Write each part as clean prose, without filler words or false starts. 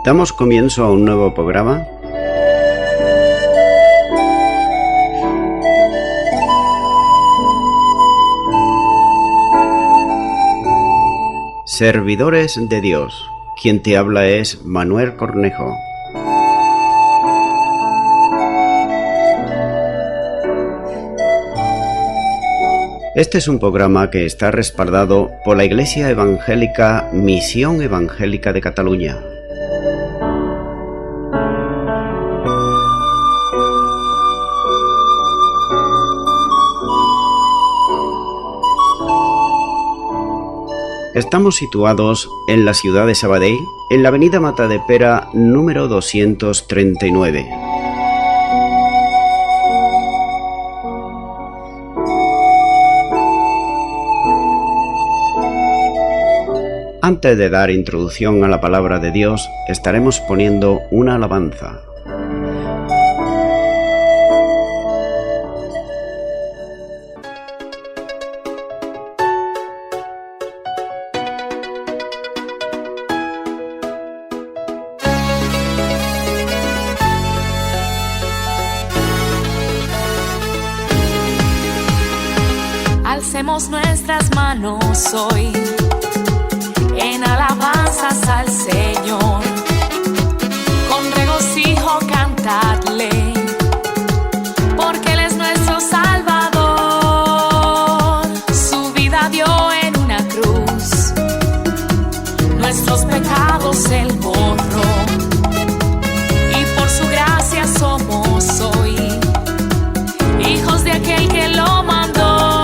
Damos comienzo a un nuevo programa. Servidores de Dios. Quien te habla es Manuel Cornejo. Este es un programa que está respaldado por la Iglesia Evangélica Misión Evangélica de Cataluña. Estamos situados en la ciudad de Sabadell, en la avenida Matadepera número 239. Antes de dar introducción a la palabra de Dios, estaremos poniendo una alabanza. Alcemos nuestras manos hoy en alabanzas al Señor, con regocijo cantadle, porque Él es nuestro Salvador. Su vida dio en una cruz, nuestros pecados Él borró, y por su gracia somos hoy hijos de aquel que lo mandó.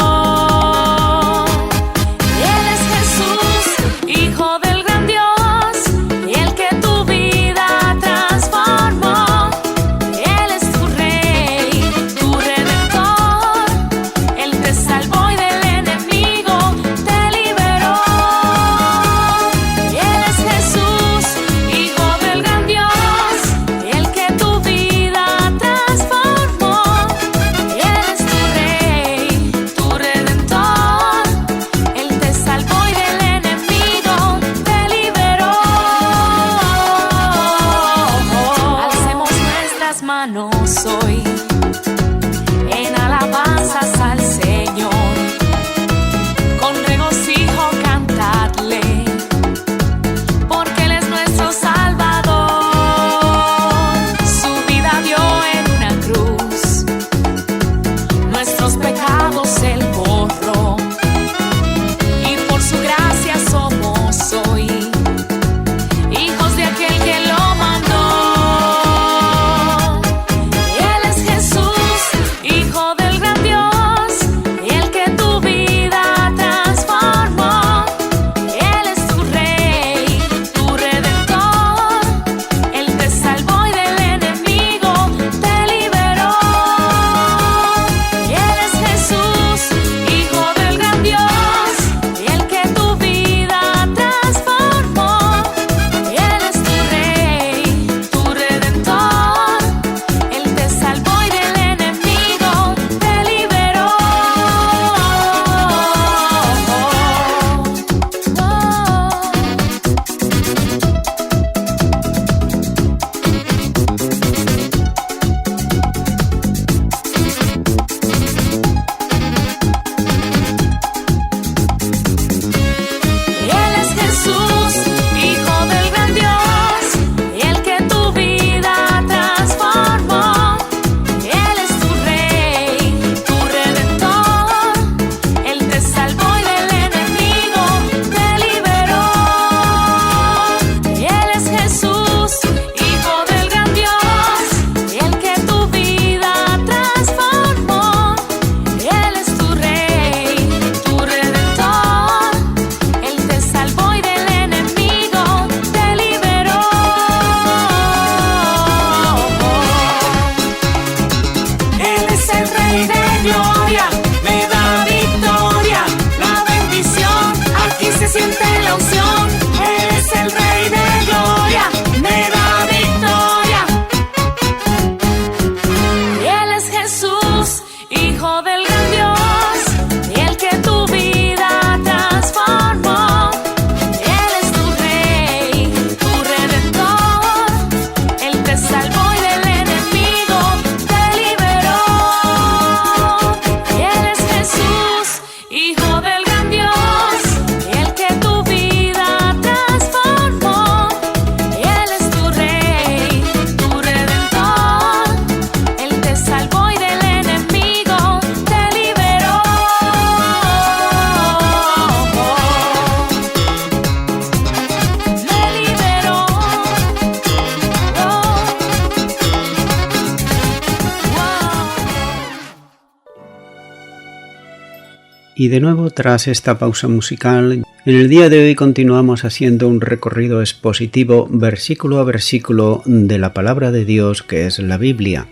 Y de nuevo, tras esta pausa musical, en el día de hoy continuamos haciendo un recorrido expositivo versículo a versículo de la palabra de Dios, que es la Biblia.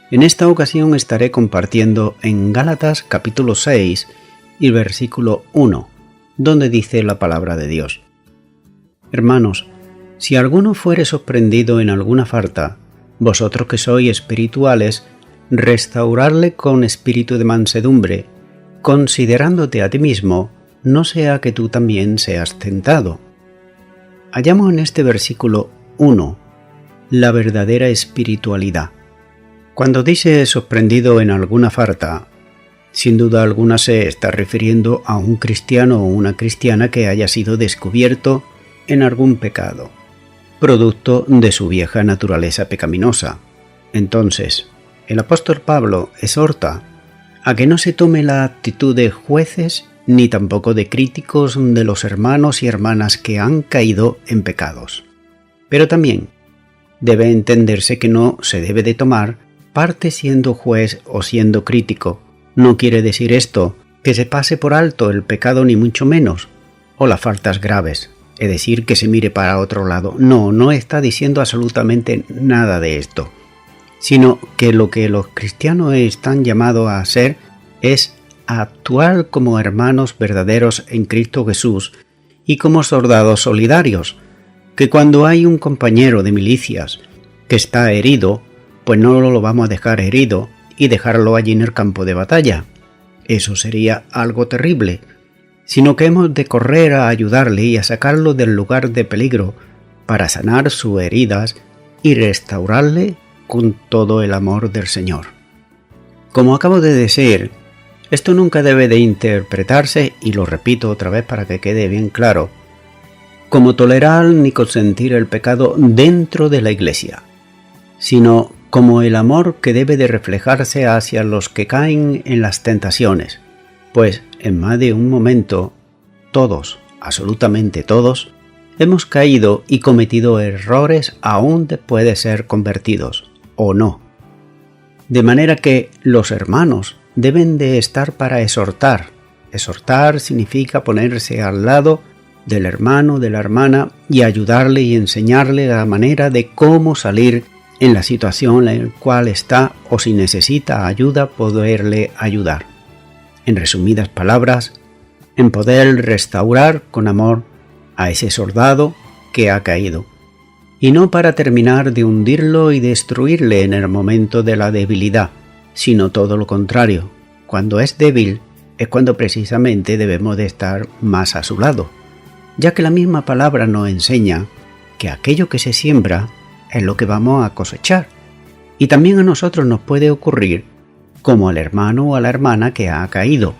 En esta ocasión estaré compartiendo en Gálatas capítulo 6 y versículo 1, donde dice la palabra de Dios: Hermanos, si alguno fuere sorprendido en alguna falta, vosotros que sois espirituales, restaurarle con espíritu de mansedumbre, considerándote a ti mismo, no sea que tú también seas tentado. Hallamos en este versículo 1 la verdadera espiritualidad. Cuando dice sorprendido en alguna falta, sin duda alguna se está refiriendo a un cristiano o una cristiana que haya sido descubierto en algún pecado, producto de su vieja naturaleza pecaminosa. Entonces, el apóstol Pablo exhorta a que no se tome la actitud de jueces ni tampoco de críticos de los hermanos y hermanas que han caído en pecados. Pero también debe entenderse que no se debe de tomar parte siendo juez o siendo crítico. No quiere decir esto que se pase por alto el pecado ni mucho menos, o las faltas graves, es decir, que se mire para otro lado. No está diciendo absolutamente nada de esto, sino que lo que los cristianos están llamados a hacer es a actuar como hermanos verdaderos en Cristo Jesús y como soldados solidarios, que cuando hay un compañero de milicias que está herido, pues no lo vamos a dejar herido y dejarlo allí en el campo de batalla. Eso sería algo terrible, sino que hemos de correr a ayudarle y a sacarlo del lugar de peligro para sanar sus heridas y restaurarle con todo el amor del Señor. Como acabo de decir, esto nunca debe de interpretarse, y lo repito otra vez para que quede bien claro, como tolerar ni consentir el pecado dentro de la Iglesia, sino como el amor que debe de reflejarse hacia los que caen en las tentaciones, pues en más de un momento todos, absolutamente todos, hemos caído y cometido errores aún después de ser convertidos, o no. De manera que los hermanos deben de estar para exhortar. Exhortar significa ponerse al lado del hermano, de la hermana, y ayudarle y enseñarle la manera de cómo salir en la situación en la cual está, o si necesita ayuda, poderle ayudar. En resumidas palabras, en poder restaurar con amor a ese soldado que ha caído, y no para terminar de hundirlo y destruirle en el momento de la debilidad, sino todo lo contrario. Cuando es débil es cuando precisamente debemos de estar más a su lado, ya que la misma palabra nos enseña que aquello que se siembra es lo que vamos a cosechar, y también a nosotros nos puede ocurrir como al hermano o a la hermana que ha caído.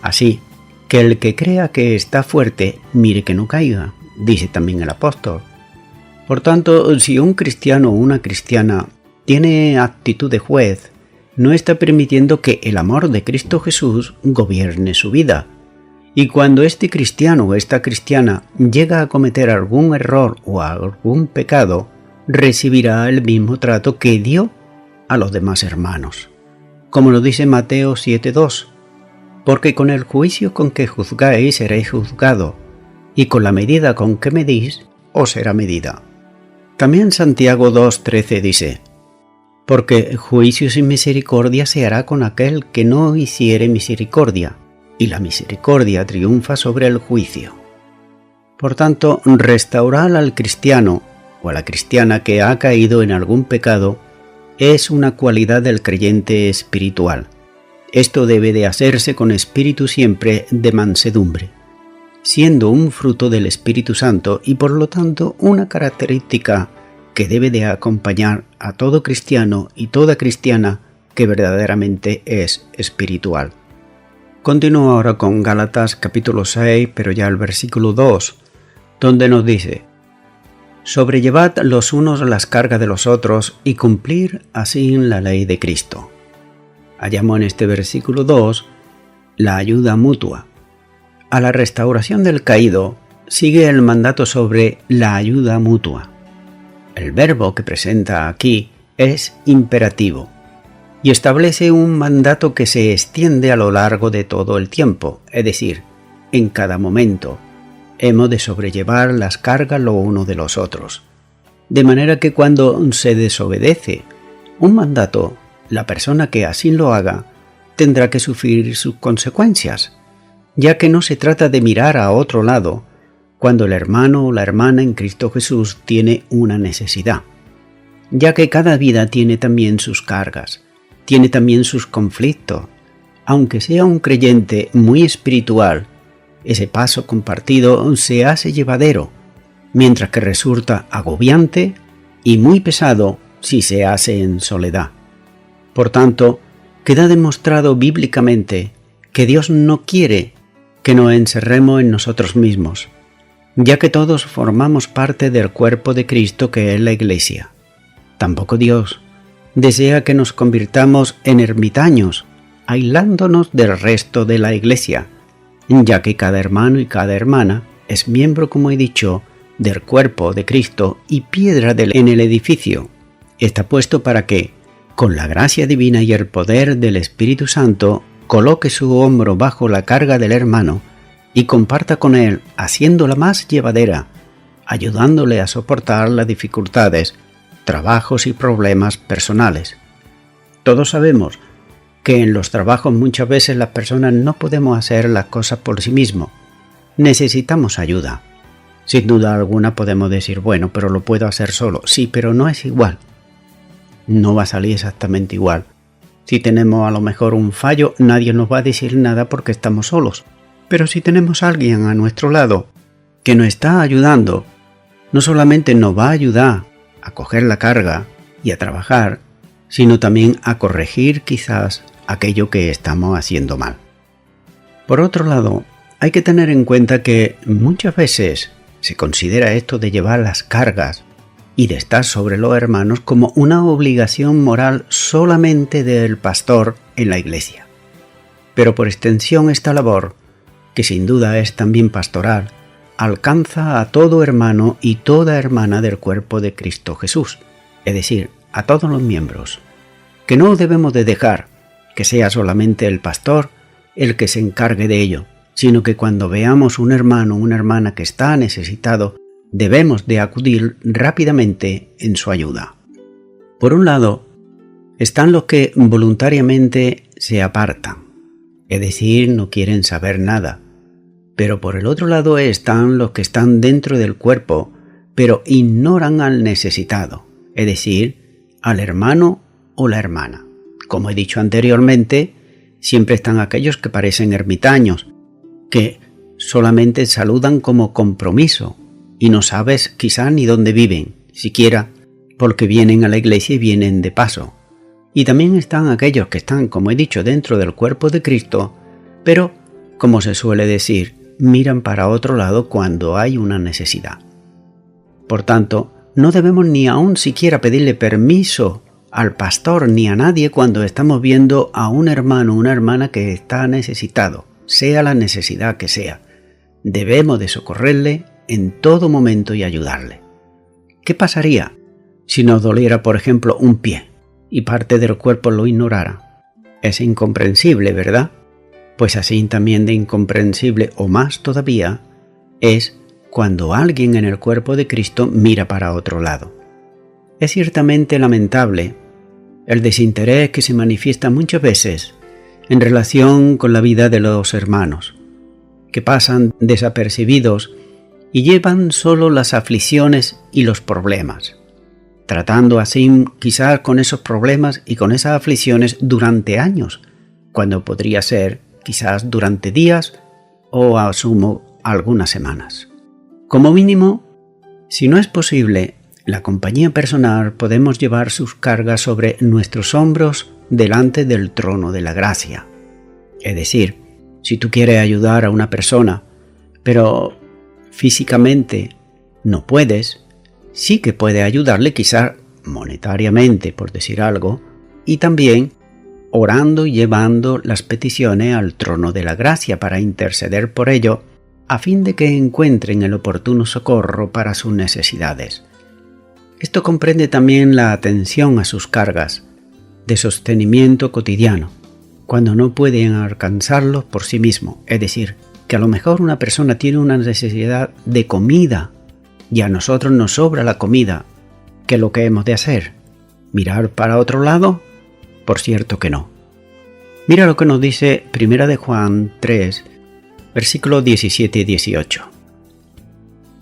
Así que el que crea que está fuerte, mire que no caiga, dice también el apóstol. Por tanto, si un cristiano o una cristiana tiene actitud de juez, no está permitiendo que el amor de Cristo Jesús gobierne su vida. Y cuando este cristiano o esta cristiana llega a cometer algún error o algún pecado, recibirá el mismo trato que dio a los demás hermanos. Como lo dice Mateo 7:2, porque con el juicio con que juzgáis seréis juzgados, y con la medida con que medís os será medida. También Santiago 2:13 dice: porque juicio sin misericordia se hará con aquel que no hiciere misericordia, y la misericordia triunfa sobre el juicio. Por tanto, restaurar al cristiano o a la cristiana que ha caído en algún pecado es una cualidad del creyente espiritual. Esto debe de hacerse con espíritu siempre de mansedumbre, siendo un fruto del Espíritu Santo y por lo tanto una característica que debe de acompañar a todo cristiano y toda cristiana que verdaderamente es espiritual. Continúo ahora con Gálatas capítulo 6, pero ya el versículo 2, donde nos dice: sobrellevad los unos las cargas de los otros y cumplir así la ley de Cristo. Hallamos en este versículo 2 la ayuda mutua. A la restauración del caído sigue el mandato sobre la ayuda mutua. El verbo que presenta aquí es imperativo. y establece un mandato que se extiende a lo largo de todo el tiempo, es decir, en cada momento. Hemos de sobrellevar las cargas lo uno de los otros. De manera que cuando se desobedece un mandato, la persona que así lo haga tendrá que sufrir sus consecuencias, ya que no se trata de mirar a otro lado cuando el hermano o la hermana en Cristo Jesús tiene una necesidad, ya que cada vida tiene también sus cargas, tiene también sus conflictos. Aunque sea un creyente muy espiritual, ese paso compartido se hace llevadero, mientras que resulta agobiante y muy pesado si se hace en soledad. Por tanto, queda demostrado bíblicamente que Dios no quiere que nos encerremos en nosotros mismos, ya que todos formamos parte del cuerpo de Cristo que es la Iglesia. Tampoco Dios desea que nos convirtamos en ermitaños, aislándonos del resto de la Iglesia, ya que cada hermano y cada hermana es miembro, como he dicho, del cuerpo de Cristo y piedra en el edificio. Está puesto para que, con la gracia divina y el poder del Espíritu Santo, coloque su hombro bajo la carga del hermano y comparta con él, haciéndola más llevadera, ayudándole a soportar las dificultades, trabajos y problemas personales. Todos sabemos que en los trabajos muchas veces las personas no podemos hacer las cosas por sí mismos. Necesitamos ayuda. Sin duda alguna podemos decir, bueno, pero lo puedo hacer solo. Sí, pero no es igual. No va a salir exactamente igual. Si tenemos a lo mejor un fallo, nadie nos va a decir nada porque estamos solos. Pero si tenemos a alguien a nuestro lado que nos está ayudando, no solamente nos va a ayudar a coger la carga y a trabajar, sino también a corregir quizás aquello que estamos haciendo mal. Por otro lado, hay que tener en cuenta que muchas veces se considera esto de llevar las cargas y de estar sobre los hermanos como una obligación moral solamente del pastor en la iglesia. Pero por extensión esta labor, que sin duda es también pastoral, alcanza a todo hermano y toda hermana del cuerpo de Cristo Jesús, es decir, a todos los miembros, que no debemos de dejar que sea solamente el pastor el que se encargue de ello, sino que cuando veamos un hermano o una hermana que está necesitado, debemos de acudir rápidamente en su ayuda. Por un lado, están los que voluntariamente se apartan, es decir, no quieren saber nada. Pero por el otro lado están los que están dentro del cuerpo, pero ignoran al necesitado, es decir, al hermano o la hermana. Como he dicho anteriormente, siempre están aquellos que parecen ermitaños, que solamente saludan como compromiso y no sabes quizá ni dónde viven, siquiera porque vienen a la iglesia y vienen de paso. Y también están aquellos que están, como he dicho, dentro del cuerpo de Cristo, pero, como se suele decir, miran para otro lado cuando hay una necesidad. Por tanto, no debemos ni aún siquiera pedirle permiso al pastor ni a nadie cuando estamos viendo a un hermano o una hermana que está necesitado, sea la necesidad que sea. Debemos de socorrerle en todo momento y ayudarle. ¿Qué pasaría si nos doliera, por ejemplo, un pie y parte del cuerpo lo ignorara? Es incomprensible, ¿verdad? Pues así también de incomprensible o más todavía es cuando alguien en el cuerpo de Cristo mira para otro lado. Es ciertamente lamentable el desinterés que se manifiesta muchas veces en relación con la vida de los hermanos, que pasan desapercibidos y llevan solo las aflicciones y los problemas, tratando así quizás con esos problemas y con esas aflicciones durante años, cuando podría ser quizás durante días o a sumo algunas semanas. Como mínimo, si no es posible, la compañía personal podemos llevar sus cargas sobre nuestros hombros delante del trono de la gracia. Es decir, si tú quieres ayudar a una persona, pero físicamente no puedes, sí que puedes ayudarle quizás monetariamente, por decir algo, y también orando y llevando las peticiones al trono de la gracia para interceder por ello, a fin de que encuentren el oportuno socorro para sus necesidades. Esto comprende también la atención a sus cargas, de sostenimiento cotidiano, cuando no pueden alcanzarlos por sí mismos. Es decir, que a lo mejor una persona tiene una necesidad de comida y a nosotros nos sobra la comida. ¿Qué es lo que hemos de hacer? ¿Mirar para otro lado? Por cierto que no. Mira lo que nos dice 1 de Juan 3, versículos 17 y 18.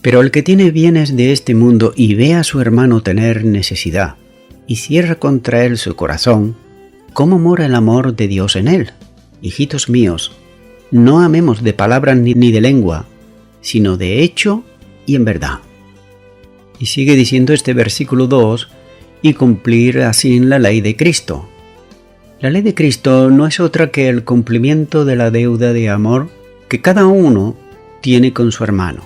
Pero el que tiene bienes de este mundo y ve a su hermano tener necesidad, y cierra contra él su corazón, ¿cómo mora el amor de Dios en él? Hijitos míos, no amemos de palabra ni de lengua, sino de hecho y en verdad. Y sigue diciendo este versículo 2, y cumplir así la ley de Cristo. La ley de Cristo no es otra que el cumplimiento de la deuda de amor que cada uno tiene con su hermano.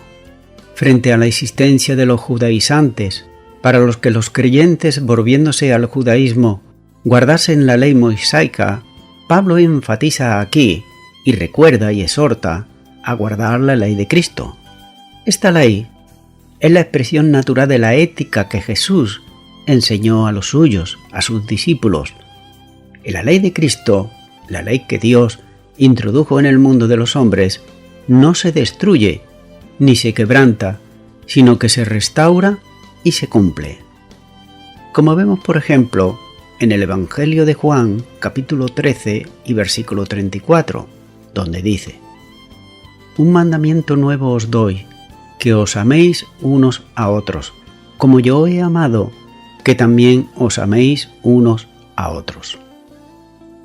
Frente a la existencia de los judaizantes, para los que los creyentes, volviéndose al judaísmo, guardasen la ley mosaica, Pablo enfatiza aquí y recuerda y exhorta a guardar la ley de Cristo. Esta ley es la expresión natural de la ética que Jesús enseñó a los suyos, a sus discípulos. Y la ley de Cristo, la ley que Dios introdujo en el mundo de los hombres, no se destruye ni se quebranta, sino que se restaura y se cumple. Como vemos, por ejemplo, en el Evangelio de Juan, capítulo 13 y versículo 34, donde dice: Un mandamiento nuevo os doy, que os améis unos a otros, como yo he amado, que también os améis unos a otros.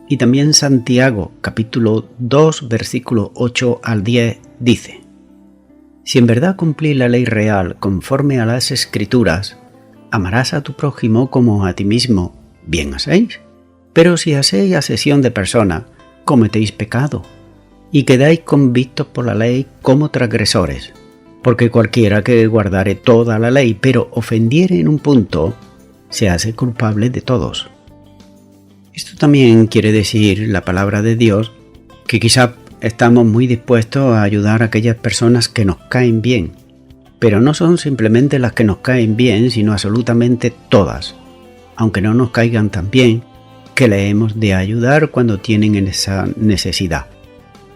Y también Santiago, capítulo 2, versículo 8 al 10, dice: Si en verdad cumplís la ley real conforme a las Escrituras, amarás a tu prójimo como a ti mismo, bien hacéis. Pero si hacéis asesión de persona, cometéis pecado, y quedáis convictos por la ley como transgresores. Porque cualquiera que guardare toda la ley, pero ofendiere en un punto, se hace culpable de todos. Esto también quiere decir la palabra de Dios, que quizá estamos muy dispuestos a ayudar a aquellas personas que nos caen bien, pero no son simplemente las que nos caen bien, sino absolutamente todas, aunque no nos caigan tan bien, que le hemos de ayudar cuando tienen esa necesidad.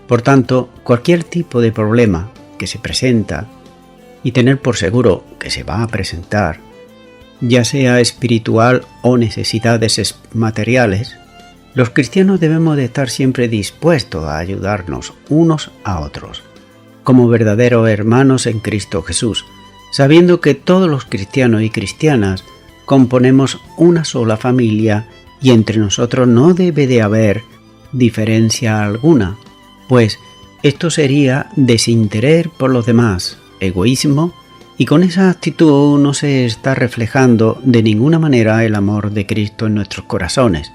Por tanto, cualquier tipo de problema que se presenta, y tener por seguro que se va a presentar, ya sea espiritual o necesidades materiales, los cristianos debemos de estar siempre dispuestos a ayudarnos unos a otros, como verdaderos hermanos en Cristo Jesús, sabiendo que todos los cristianos y cristianas componemos una sola familia y entre nosotros no debe de haber diferencia alguna, pues esto sería desinterés por los demás, egoísmo, y con esa actitud no se está reflejando de ninguna manera el amor de Cristo en nuestros corazones.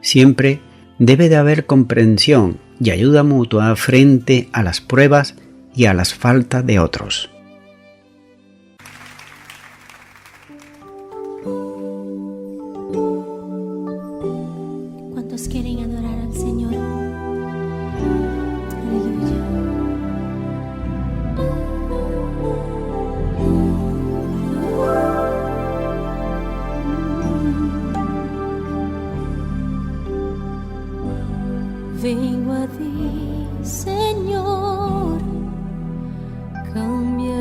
Siempre debe de haber comprensión y ayuda mutua frente a las pruebas y a las faltas de otros. ¿Cuántos quieren adorar al Señor? Aleluya. Vengo a ti, Señor, cambia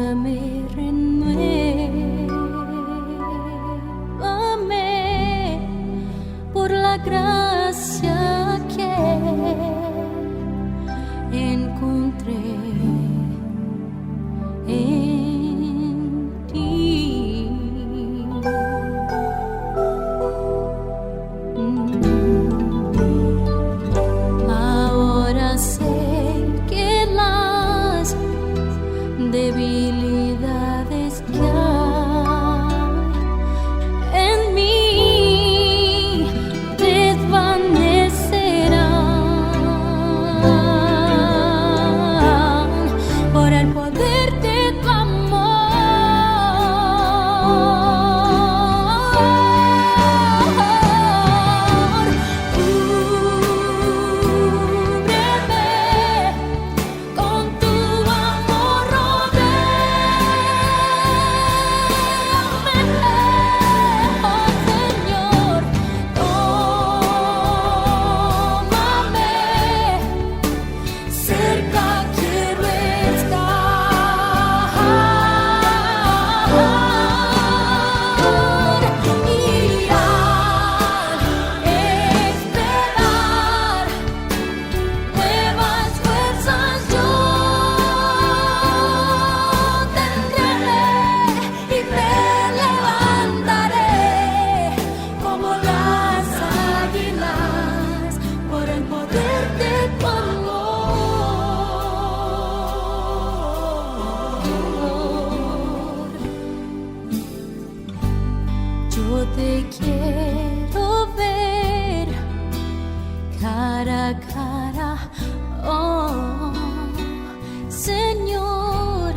Señor,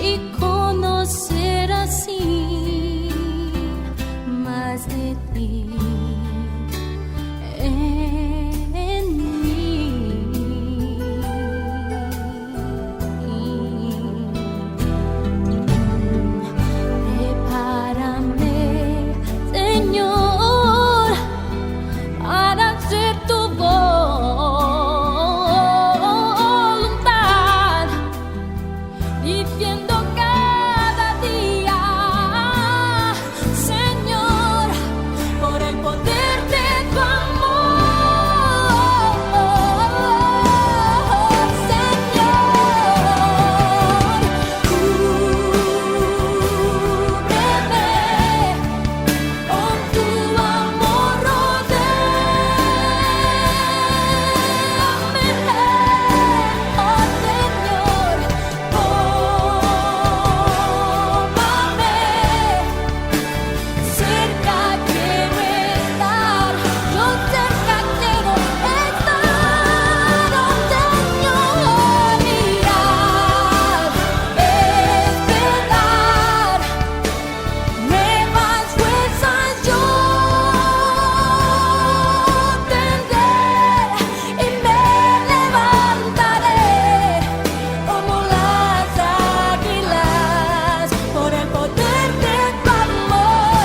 y conocer así más de ti en mí. Prepárame, Señor, para hacer tu voluntad, viviendo cada día, Señor, por el poder de tu amor, Señor. Cúbreme con tu amor, rodéame, oh Señor, tómame, cerca quiero estar, yo cerca quiero estar, oh Señor, mirar, esperar, nuevas fuerzas yo tendré y me levantaré como las águilas por el poder de tu amor.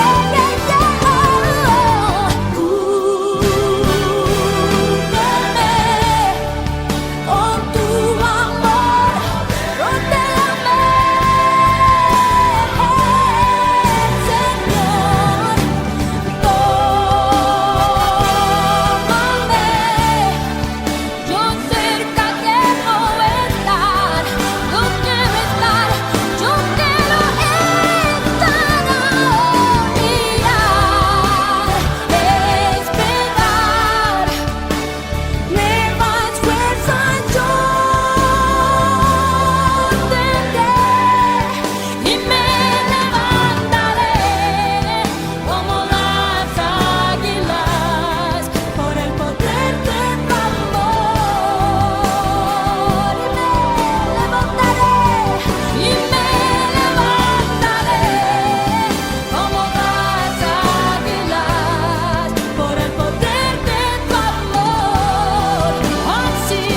Cúbreme con tu amor, rodéame, Señor, tómame, yo cerca quiero estar, yo quiero estar, yo quiero estar, mirar, esperar, nuevas fuerzas yo tendré y me levantaré como las águilas por el poder de tu amor. Y me levantaré como las águilas por el poder de tu amor. Así,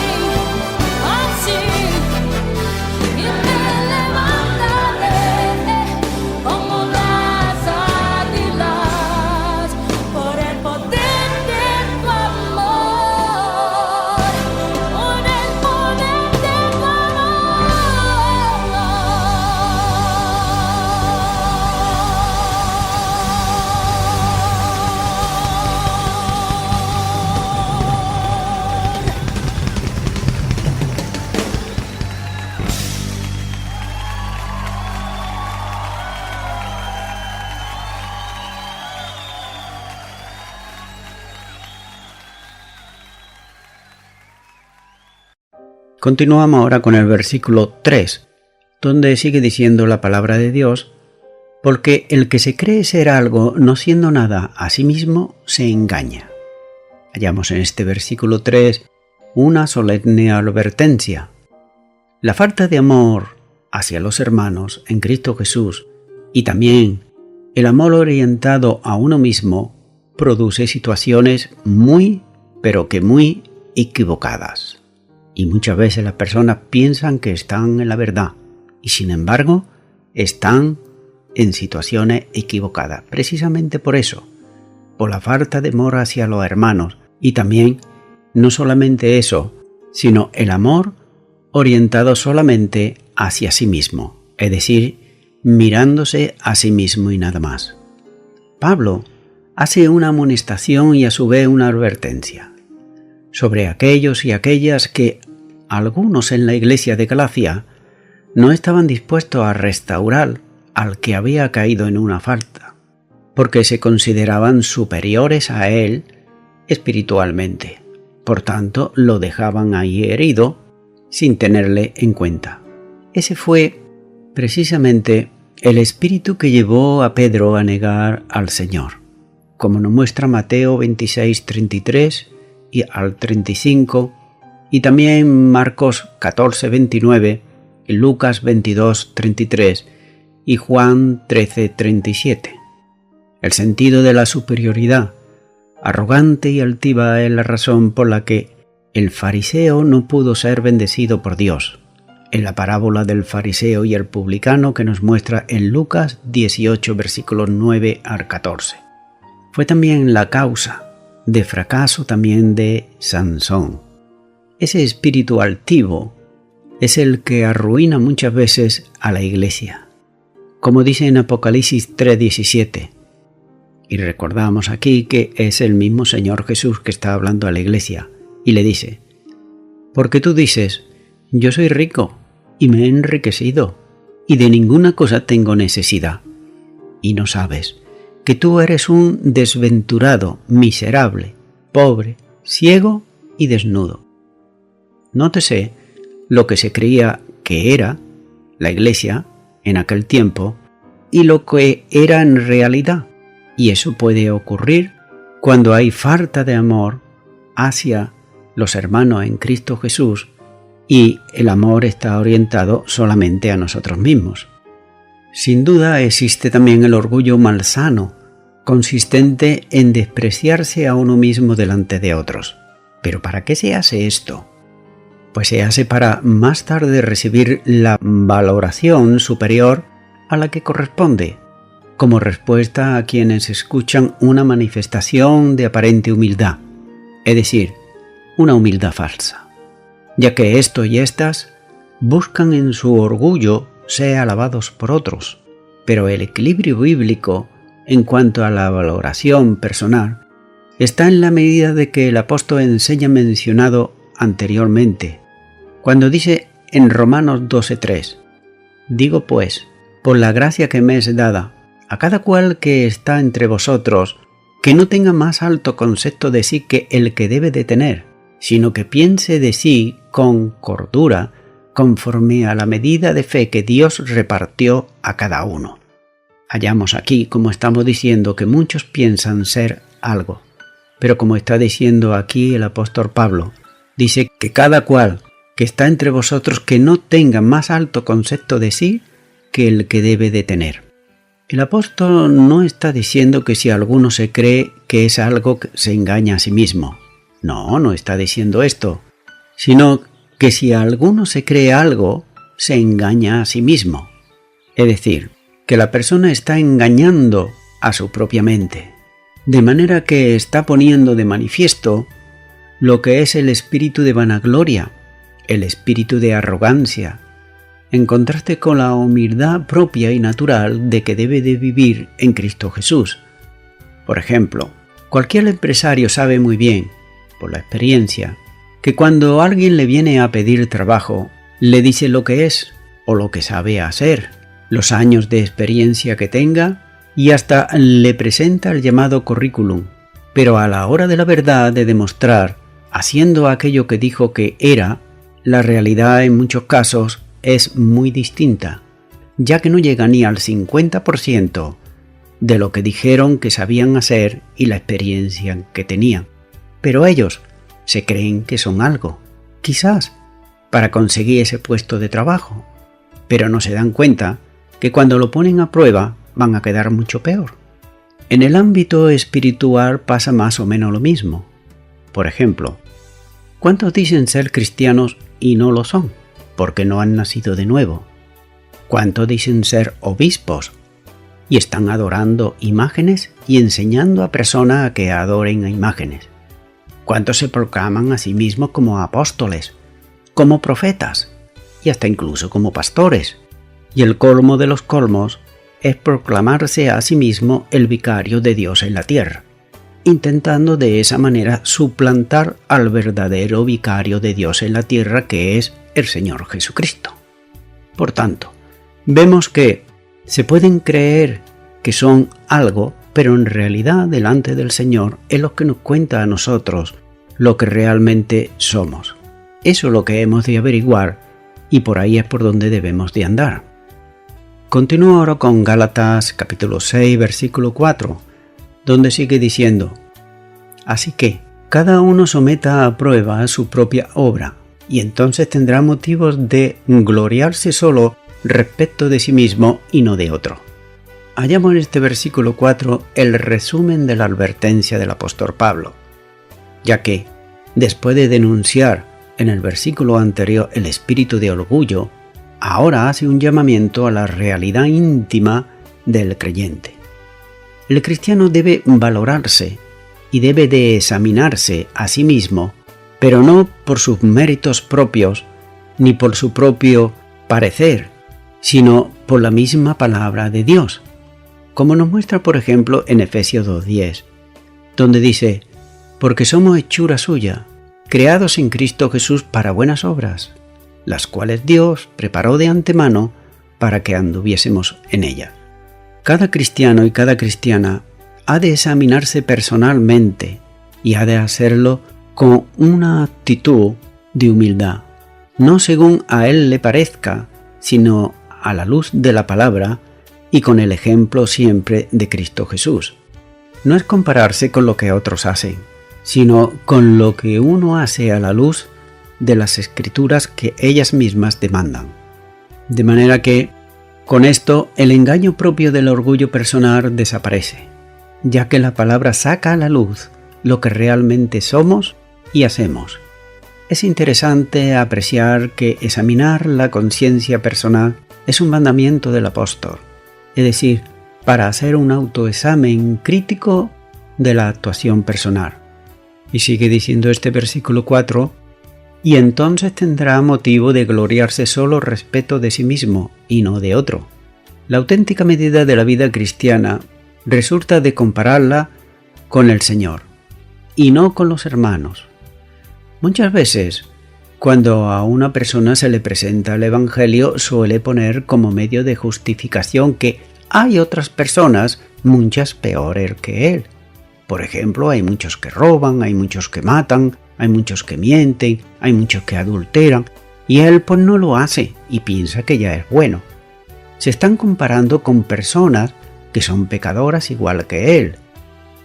y me levantaré como las águilas por el poder de tu amor, por el poder de tu Continuamos ahora con el versículo 3, donde sigue diciendo la palabra de Dios: porque el que se cree ser algo no siendo nada a sí mismo se engaña. Hallamos en este versículo 3 una solemne advertencia. La falta de amor hacia los hermanos en Cristo Jesús y también el amor orientado a uno mismo produce situaciones muy, pero que muy equivocadas. Y muchas veces las personas piensan que están en la verdad y sin embargo están en situaciones equivocadas. Precisamente por eso, por la falta de amor hacia los hermanos. Y también, no solamente eso, sino el amor orientado solamente hacia sí mismo, es decir, mirándose a sí mismo y nada más. Pablo hace una amonestación y a su vez una advertencia sobre aquellos y aquellas que algunos en la iglesia de Galacia no estaban dispuestos a restaurar al que había caído en una falta, porque se consideraban superiores a él espiritualmente. Por tanto, lo dejaban ahí herido sin tenerle en cuenta. Ese fue precisamente el espíritu que llevó a Pedro a negar al Señor, como nos muestra Mateo 26:33 y al 35, y también Marcos 14, 29, Lucas 22, 33 y Juan 13, 37. El sentido de la superioridad, arrogante y altiva, es la razón por la que el fariseo no pudo ser bendecido por Dios, en la parábola del fariseo y el publicano que nos muestra en Lucas 18, versículos 9 al 14. Fue también la causa de fracaso también de Sansón. Ese espíritu altivo es el que arruina muchas veces a la iglesia. Como dice en Apocalipsis 3:17, y recordamos aquí que es el mismo Señor Jesús que está hablando a la iglesia, y le dice: porque tú dices, yo soy rico y me he enriquecido, y de ninguna cosa tengo necesidad, y no sabes que tú eres un desventurado, miserable, pobre, ciego y desnudo. Nótese lo que se creía que era la iglesia en aquel tiempo y lo que era en realidad. Y eso puede ocurrir cuando hay falta de amor hacia los hermanos en Cristo Jesús y el amor está orientado solamente a nosotros mismos. Sin duda existe también el orgullo malsano, consistente en despreciarse a uno mismo delante de otros. ¿Pero para qué se hace esto? Pues se hace para más tarde recibir la valoración superior a la que corresponde, como respuesta a quienes escuchan una manifestación de aparente humildad, es decir, una humildad falsa, ya que estos y estas buscan en su orgullo ser alabados por otros, pero el equilibrio bíblico en cuanto a la valoración personal está en la medida de que el apóstol enseña mencionado anteriormente, cuando dice en Romanos 12:3, digo pues, por la gracia que me es dada, a cada cual que está entre vosotros, que no tenga más alto concepto de sí que el que debe de tener, sino que piense de sí con cordura, conforme a la medida de fe que Dios repartió a cada uno. Hallamos aquí, como estamos diciendo, que muchos piensan ser algo, pero como está diciendo aquí el apóstol Pablo, dice que cada cual que está entre vosotros que no tenga más alto concepto de sí que el que debe de tener. El apóstol no está diciendo que si alguno se cree que es algo, se engaña a sí mismo. No está diciendo esto, sino que si alguno se cree algo, se engaña a sí mismo. Es decir, que la persona está engañando a su propia mente, de manera que está poniendo de manifiesto lo que es el espíritu de vanagloria, el espíritu de arrogancia, en contraste con la humildad propia y natural de que debe de vivir en Cristo Jesús. Por ejemplo, cualquier empresario sabe muy bien, por la experiencia, que cuando alguien le viene a pedir trabajo, le dice lo que es o lo que sabe hacer, los años de experiencia que tenga y hasta le presenta el llamado currículum. Pero a la hora de la verdad de demostrar, haciendo aquello que dijo que era, la realidad en muchos casos es muy distinta, ya que no llega ni al 50% de lo que dijeron que sabían hacer y la experiencia que tenían. Pero ellos se creen que son algo, quizás para conseguir ese puesto de trabajo, pero no se dan cuenta que cuando lo ponen a prueba van a quedar mucho peor. En el ámbito espiritual pasa más o menos lo mismo. Por ejemplo, ¿cuántos dicen ser cristianos y no lo son, porque no han nacido de nuevo? ¿Cuántos dicen ser obispos y están adorando imágenes y enseñando a personas a que adoren a imágenes? ¿Cuántos se proclaman a sí mismos como apóstoles, como profetas y hasta incluso como pastores? Y el colmo de los colmos es proclamarse a sí mismo el vicario de Dios en la tierra, intentando de esa manera suplantar al verdadero vicario de Dios en la tierra, que es el Señor Jesucristo. Por tanto, vemos que se pueden creer que son algo, pero en realidad delante del Señor es lo que nos cuenta a nosotros lo que realmente somos. Eso es lo que hemos de averiguar y por ahí es por donde debemos de andar. Continúo ahora con Gálatas capítulo 6 versículo 4, donde sigue diciendo: así que, cada uno someta a prueba su propia obra, y entonces tendrá motivos de gloriarse solo respecto de sí mismo y no de otro. Hallamos en este versículo 4 el resumen de la advertencia del apóstol Pablo, ya que, después de denunciar en el versículo anterior el espíritu de orgullo, ahora hace un llamamiento a la realidad íntima del creyente. El cristiano debe valorarse y debe de examinarse a sí mismo, pero no por sus méritos propios ni por su propio parecer, sino por la misma palabra de Dios, como nos muestra por ejemplo en Efesios 2:10, donde dice: porque somos hechura suya, creados en Cristo Jesús para buenas obras, las cuales Dios preparó de antemano para que anduviésemos en ellas. Cada cristiano y cada cristiana ha de examinarse personalmente y ha de hacerlo con una actitud de humildad, no según a él le parezca, sino a la luz de la palabra y con el ejemplo siempre de Cristo Jesús. No es compararse con lo que otros hacen, sino con lo que uno hace a la luz de las escrituras que ellas mismas demandan. De manera que, con esto, el engaño propio del orgullo personal desaparece, ya que la palabra saca a la luz lo que realmente somos y hacemos. Es interesante apreciar que examinar la conciencia personal es un mandamiento del apóstol, es decir, para hacer un autoexamen crítico de la actuación personal. Y sigue diciendo este versículo 4, y entonces tendrá motivo de gloriarse solo respecto de sí mismo y no de otro. La auténtica medida de la vida cristiana resulta de compararla con el Señor y no con los hermanos. Muchas veces, cuando a una persona se le presenta el Evangelio, suele poner como medio de justificación que hay otras personas muchas peores que él. Por ejemplo, hay muchos que roban, hay muchos que matan, hay muchos que mienten, hay muchos que adulteran, y él pues no lo hace y piensa que ya es bueno. Se están comparando con personas que son pecadoras igual que él.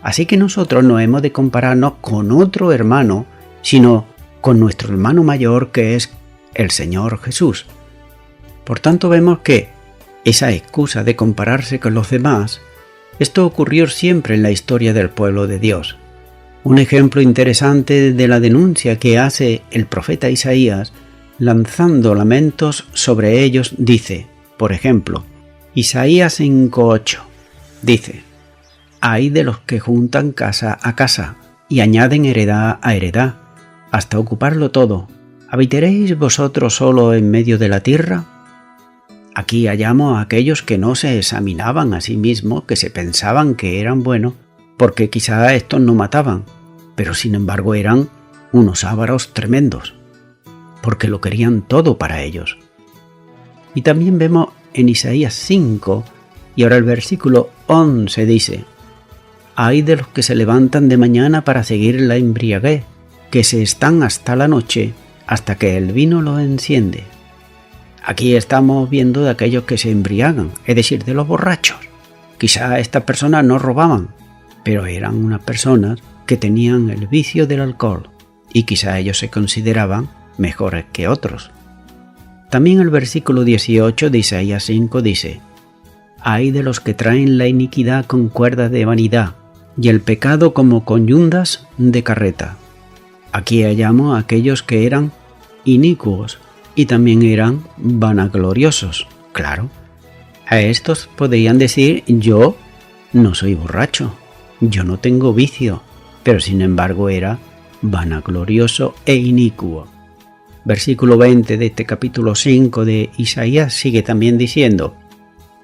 Así que nosotros no hemos de compararnos con otro hermano, sino con nuestro hermano mayor, que es el Señor Jesús. Por tanto, vemos que esa excusa de compararse con los demás, esto ocurrió siempre en la historia del pueblo de Dios. Un ejemplo interesante de la denuncia que hace el profeta Isaías, lanzando lamentos sobre ellos, dice, por ejemplo, Isaías 5:8, dice: «Ay de los que juntan casa a casa y añaden heredad a heredad, hasta ocuparlo todo. ¿Habitaréis vosotros solo en medio de la tierra?». Aquí hallamos a aquellos que no se examinaban a sí mismos, que se pensaban que eran buenos, porque quizá estos no mataban, pero sin embargo eran unos ávaros tremendos, porque lo querían todo para ellos. Y también vemos en Isaías 5, y ahora el versículo 11 dice: «Ay de los que se levantan de mañana para seguir la embriaguez, que se están hasta la noche, hasta que el vino los enciende». Aquí estamos viendo de aquellos que se embriagan, es decir, de los borrachos. Quizá estas personas no robaban, pero eran unas personas que tenían el vicio del alcohol, y quizá ellos se consideraban mejores que otros. También el versículo 18 de Isaías 5 dice: «Ay de los que traen la iniquidad con cuerdas de vanidad, y el pecado como con yundas de carreta». Aquí hallamos a aquellos que eran inicuos y también eran vanagloriosos. Claro, a estos podrían decir: yo no soy borracho, yo no tengo vicio, pero sin embargo era vanaglorioso e inicuo. Versículo 20 de este capítulo 5 de Isaías sigue también diciendo: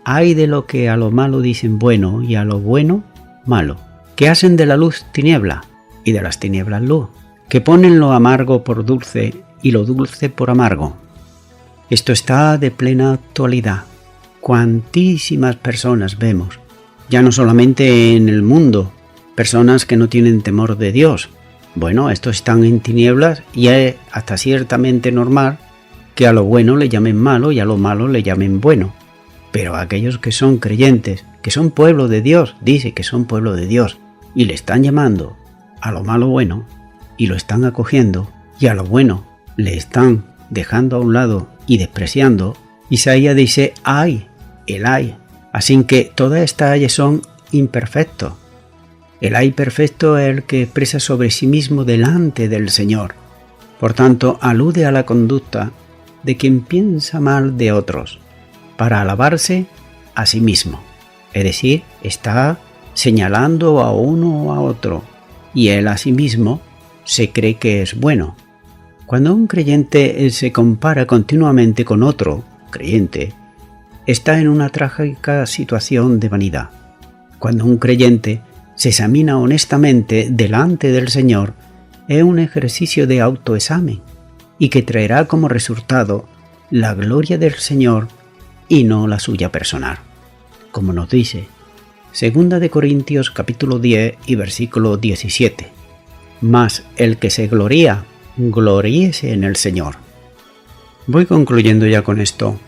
«Ay de lo que a lo malo dicen bueno y a lo bueno malo, que hacen de la luz tiniebla y de las tinieblas luz, que ponen lo amargo por dulce y lo dulce por amargo». Esto está de plena actualidad. Cuantísimas personas vemos, ya no solamente en el mundo, personas que no tienen temor de Dios. Bueno, estos están en tinieblas y es hasta ciertamente normal que a lo bueno le llamen malo y a lo malo le llamen bueno. Pero aquellos que son creyentes, que son pueblo de Dios, dice que son pueblo de Dios, y le están llamando a lo malo bueno, y lo están acogiendo, y a lo bueno le están dejando a un lado y despreciando, Isaías dice ay, el ay. Así que todas estas ayes son imperfectos. El ay perfecto es el que expresa sobre sí mismo delante del Señor. Por tanto, alude a la conducta de quien piensa mal de otros, para alabarse a sí mismo. Es decir, está señalando a uno o a otro, y él a sí mismo se cree que es bueno. Cuando un creyente se compara continuamente con otro creyente, está en una trágica situación de vanidad. Cuando un creyente se examina honestamente delante del Señor, es un ejercicio de autoexamen y que traerá como resultado la gloria del Señor y no la suya personal. Como nos dice 2 Corintios capítulo 10 y versículo 17. Mas el que se gloría, gloríese en el Señor. Voy concluyendo ya con esto.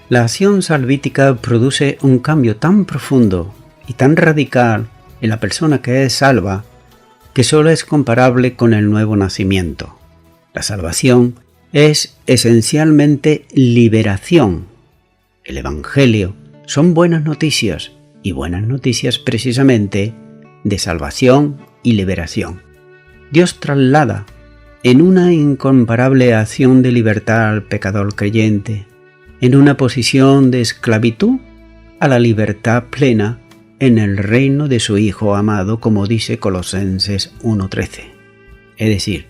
La acción salvítica produce un cambio tan profundo y tan radical en la persona que es salva, que solo es comparable con el nuevo nacimiento. La salvación es esencialmente liberación. El Evangelio son buenas noticias, y buenas noticias precisamente de salvación y liberación. Dios traslada en una incomparable acción de libertad al pecador creyente, en una posición de esclavitud a la libertad plena en el reino de su Hijo amado, como dice Colosenses 1:13. Es decir,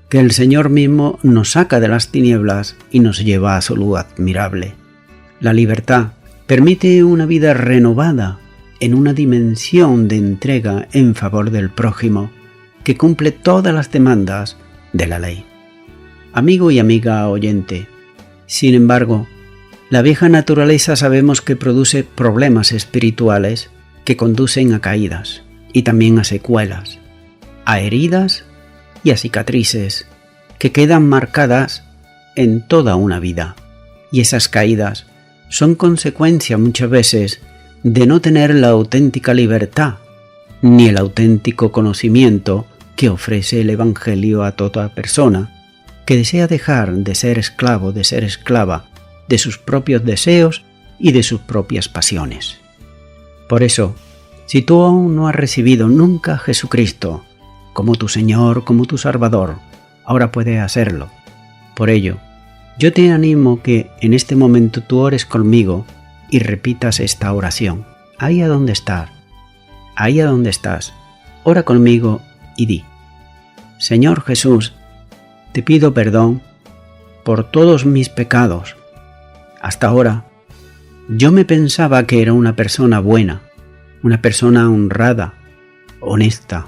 que el Señor mismo nos saca de las tinieblas y nos lleva a su luz admirable. La libertad permite una vida renovada en una dimensión de entrega en favor del prójimo que cumple todas las demandas de la ley. Amigo y amiga oyente, sin embargo, la vieja naturaleza sabemos que produce problemas espirituales que conducen a caídas y también a secuelas, a heridas y a cicatrices que quedan marcadas en toda una vida. Y esas caídas son consecuencia muchas veces de no tener la auténtica libertad ni el auténtico conocimiento que ofrece el Evangelio a toda persona que desea dejar de ser esclavo, de ser esclava de sus propios deseos y de sus propias pasiones. Por eso, si tú aún no has recibido nunca a Jesucristo como tu Señor, como tu Salvador, ahora puedes hacerlo. Por ello, yo te animo que en este momento tú ores conmigo y repitas esta oración. Ahí a donde estás, ora conmigo y di: Señor Jesús, te pido perdón por todos mis pecados. Hasta ahora, yo me pensaba que era una persona buena, una persona honrada, honesta,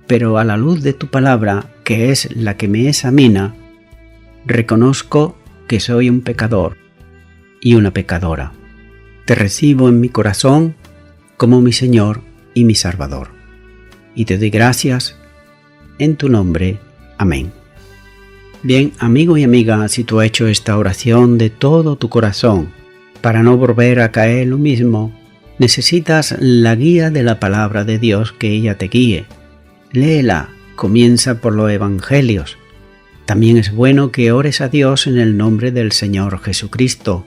pero a la luz de tu palabra, que es la que me examina, reconozco que soy un pecador y una pecadora. Te recibo en mi corazón como mi Señor y mi Salvador, y te doy gracias en tu nombre. Amén. Bien, amigo y amiga, si tú has hecho esta oración de todo tu corazón, para no volver a caer en lo mismo, necesitas la guía de la palabra de Dios, que ella te guíe. Léela, comienza por los Evangelios. También es bueno que ores a Dios en el nombre del Señor Jesucristo.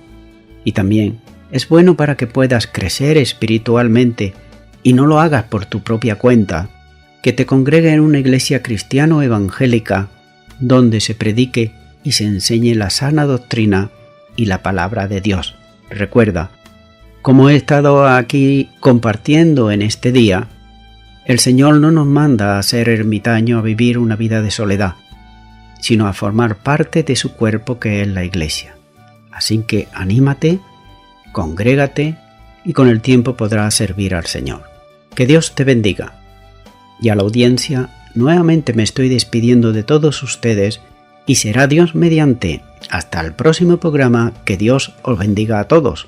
Y también es bueno para que puedas crecer espiritualmente y no lo hagas por tu propia cuenta, que te congregue en una iglesia cristiano evangélica donde se predique y se enseñe la sana doctrina y la palabra de Dios. Recuerda, como he estado aquí compartiendo en este día, el Señor no nos manda a ser ermitaño, a vivir una vida de soledad, sino a formar parte de su cuerpo, que es la iglesia. Así que anímate, congrégate y con el tiempo podrás servir al Señor. Que Dios te bendiga. Y a la audiencia, nuevamente me estoy despidiendo de todos ustedes y será Dios mediante. Hasta el próximo programa. Que Dios os bendiga a todos.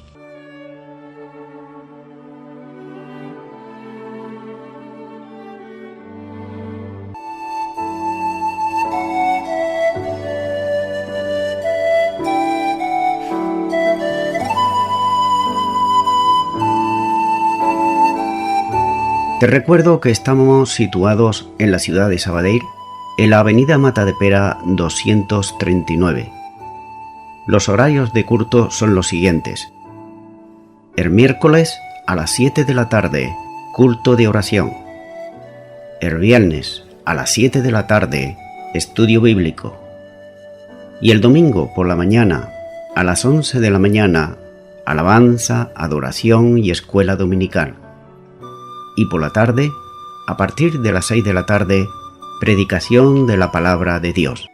Te recuerdo que estamos situados en la ciudad de Sabadell, en la avenida Matadepera 239. Los horarios de culto son los siguientes. El miércoles a las 7 de la tarde, culto de oración. El viernes a las 7 de la tarde, estudio bíblico. Y el domingo por la mañana, a las 11 de la mañana, alabanza, adoración y escuela dominical. Y por la tarde, a partir de las 6 de la tarde, predicación de la palabra de Dios.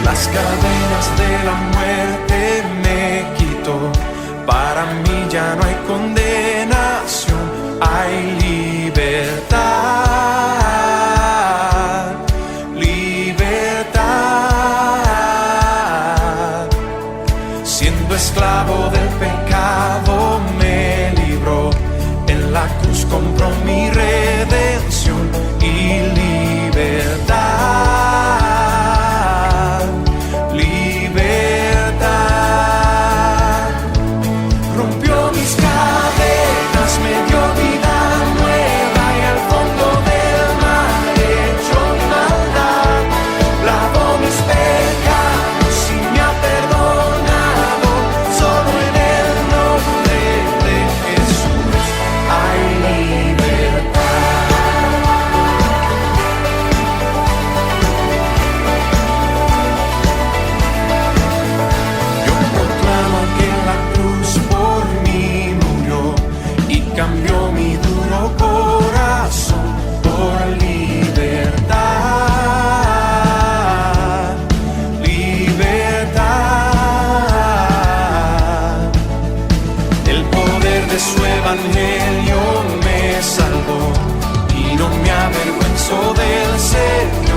Las cadenas de la muerte me quitó, para mí ya no hay condenación, hay libertad, libertad. Siendo esclavo del pecado me libró, en la cruz compró mi redención y libertad. Cambió mi duro corazón por libertad, libertad. El poder de su evangelio me salvó y no me avergüenzo del Señor.